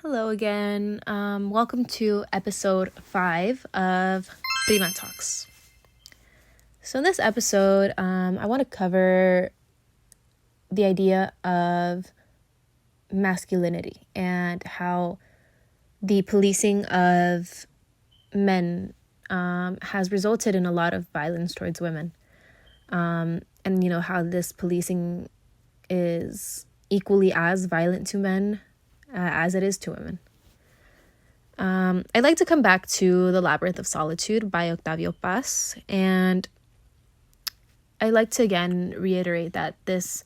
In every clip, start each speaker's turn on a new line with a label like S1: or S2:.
S1: Hello again. Welcome to episode 5 of Prima Talks. So in this episode, I want to cover the idea of masculinity and how the policing of men has resulted in a lot of violence towards women. And how this policing is equally as violent to men as it is to women. I'd like to come back to The Labyrinth of Solitude by Octavio Paz, and I'd like to again reiterate that this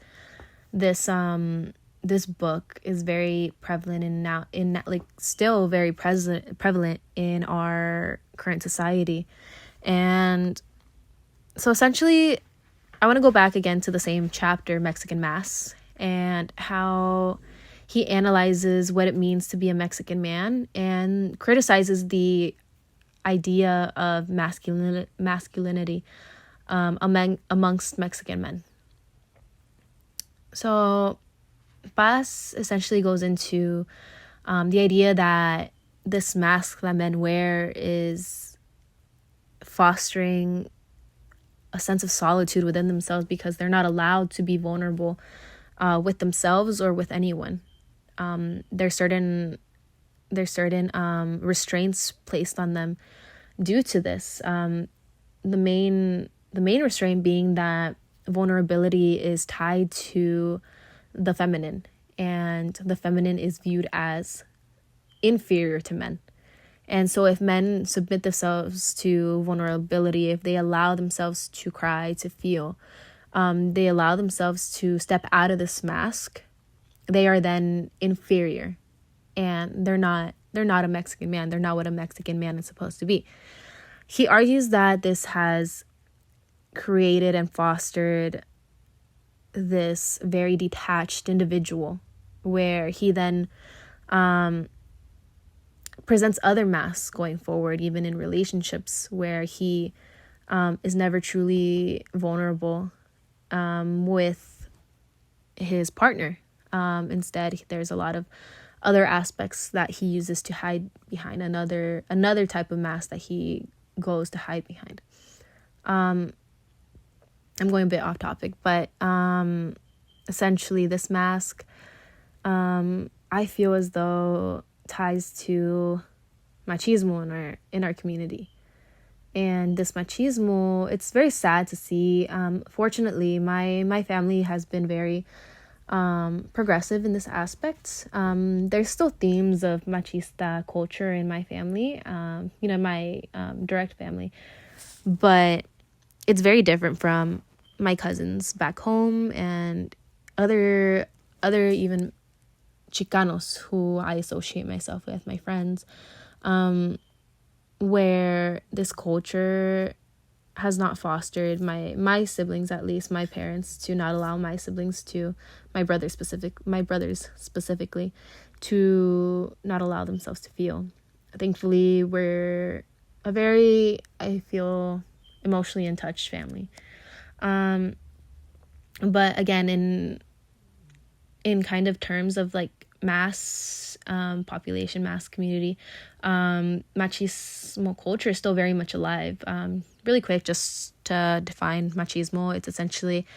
S1: book is very prevalent still very prevalent in our current society. And so essentially I want to go back again to the same chapter, Mexican Mass, and how he analyzes what it means to be a Mexican man and criticizes the idea of masculinity amongst Mexican men. So Paz essentially goes into the idea that this mask that men wear is fostering a sense of solitude within themselves because they're not allowed to be vulnerable with themselves or with anyone. There's certain restraints placed on them due to this. The main restraint being that vulnerability is tied to the feminine, and the feminine is viewed as inferior to men. And so if men submit themselves to vulnerability, if they allow themselves to cry, to feel, they allow themselves to step out of this mask, they are then inferior, and they're not a Mexican man. They're not what a Mexican man is supposed to be. He argues that this has created and fostered this very detached individual, where he then presents other masks going forward, even in relationships, where he is never truly vulnerable with his partner. Instead, there's a lot of other aspects that he uses to hide behind, another type of mask that he goes to hide behind. I'm going a bit off topic, but essentially this mask, I feel as though ties to machismo in our community. And this machismo, it's very sad to see. Fortunately, my family has been very progressive in this aspect. There's still themes of machista culture in my family, my direct family, but it's very different from my cousins back home and other even Chicanos who I associate myself with, my friends, where this culture has not fostered my siblings, at least my parents, to not allow my siblings to, my brothers specifically, to not allow themselves to feel. Thankfully, we're a very, I feel, emotionally in touch family. But again, in kind of terms of like mass population, mass community, machismo culture is still very much alive. Really quick, just to define machismo, it's essentially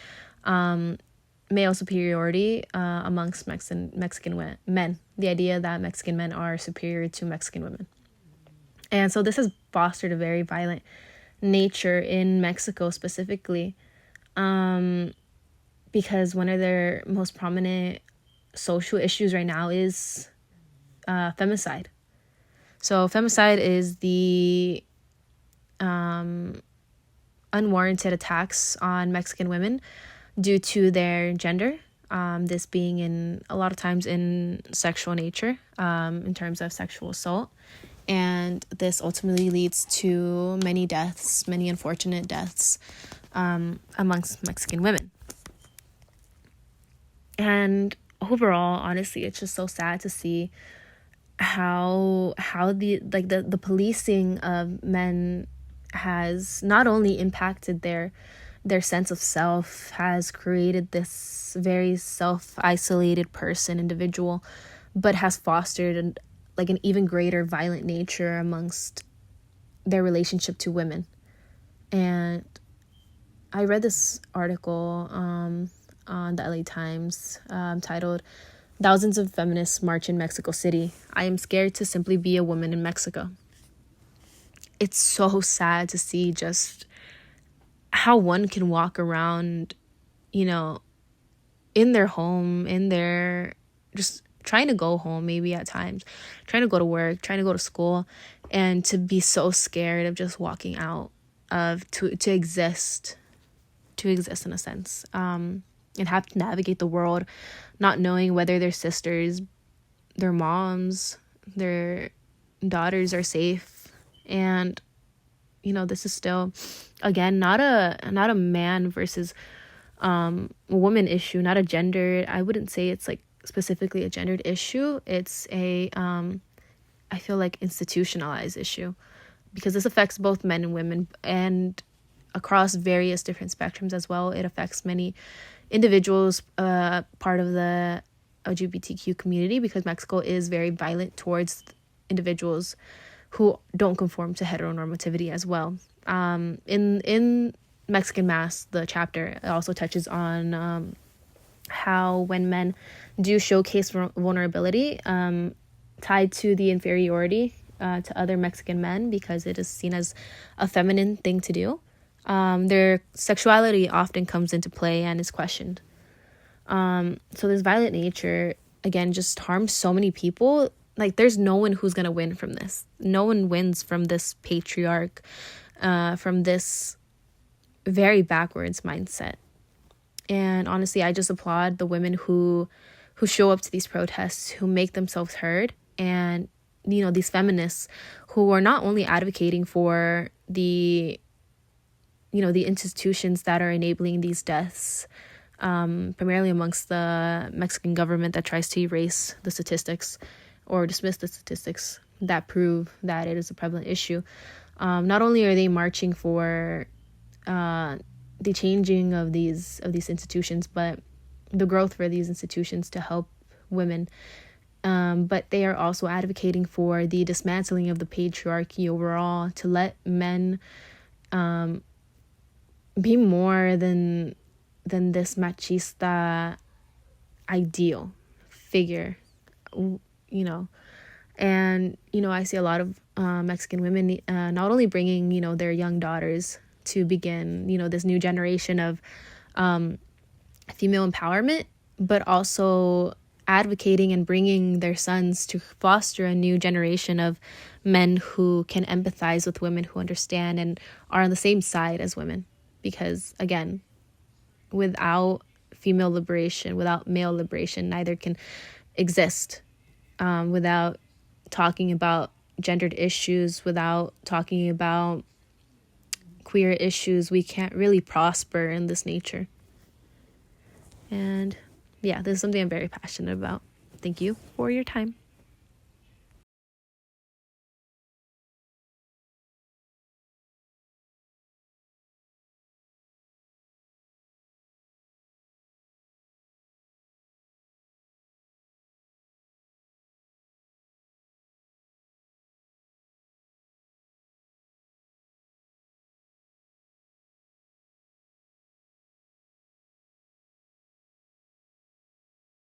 S1: male superiority amongst Mexican men. The idea that Mexican men are superior to Mexican women. And so this has fostered a very violent nature in Mexico specifically, because one of their most prominent social issues right now is femicide. So femicide is the unwarranted attacks on Mexican women due to their gender. This being a lot of times in sexual nature, in terms of sexual assault. And this ultimately leads to many unfortunate deaths amongst Mexican women. And overall, honestly, it's just so sad to see how the policing of men has not only impacted their sense of self, has created this very self-isolated individual, but has fostered like an even greater violent nature amongst their relationship to women. And I read this article on the LA Times titled "Thousands of Feminists March in Mexico City. I am scared to simply be a woman in Mexico." It's so sad to see just how one can walk around, you know, in their home, in their, just trying to go home, maybe at times, trying to go to work, trying to go to school, and to be so scared of just walking out, of to exist in a sense, and have to navigate the world, not knowing whether their sisters, their moms, their daughters are safe. And this is still, again, not a man versus woman issue, not a gender. I wouldn't say it's like specifically a gendered issue. It's a I feel like institutionalized issue, because this affects both men and women, and across various different spectrums as well. It affects many individuals, part of the LGBTQ community, because Mexico is very violent towards individuals who don't conform to heteronormativity as well. In Mexican Mass, the chapter also touches on how when men do showcase vulnerability, tied to the inferiority to other Mexican men, because it is seen as a feminine thing to do, their sexuality often comes into play and is questioned. So this violent nature, again, just harms so many people. Like, there's no one who's going to win from this. No one wins from this patriarch, from this very backwards mindset. And honestly, I just applaud the women who show up to these protests, who make themselves heard, and these feminists who are not only advocating for the institutions that are enabling these deaths, primarily amongst the Mexican government that tries to erase the statistics or dismiss the statistics that prove that it is a prevalent issue. Not only are they marching for the changing of these institutions, but the growth for these institutions to help women, but they are also advocating for the dismantling of the patriarchy overall, to let men be more than this machista ideal figure, and I see a lot of Mexican women not only bringing their young daughters to begin this new generation of female empowerment, but also advocating and bringing their sons to foster a new generation of men who can empathize with women, who understand and are on the same side as women. Because again, without female liberation, without male liberation, neither can exist. Without talking about gendered issues, without talking about queer issues, we can't really prosper in this nature. And yeah, this is something I'm very passionate about. Thank you for your time.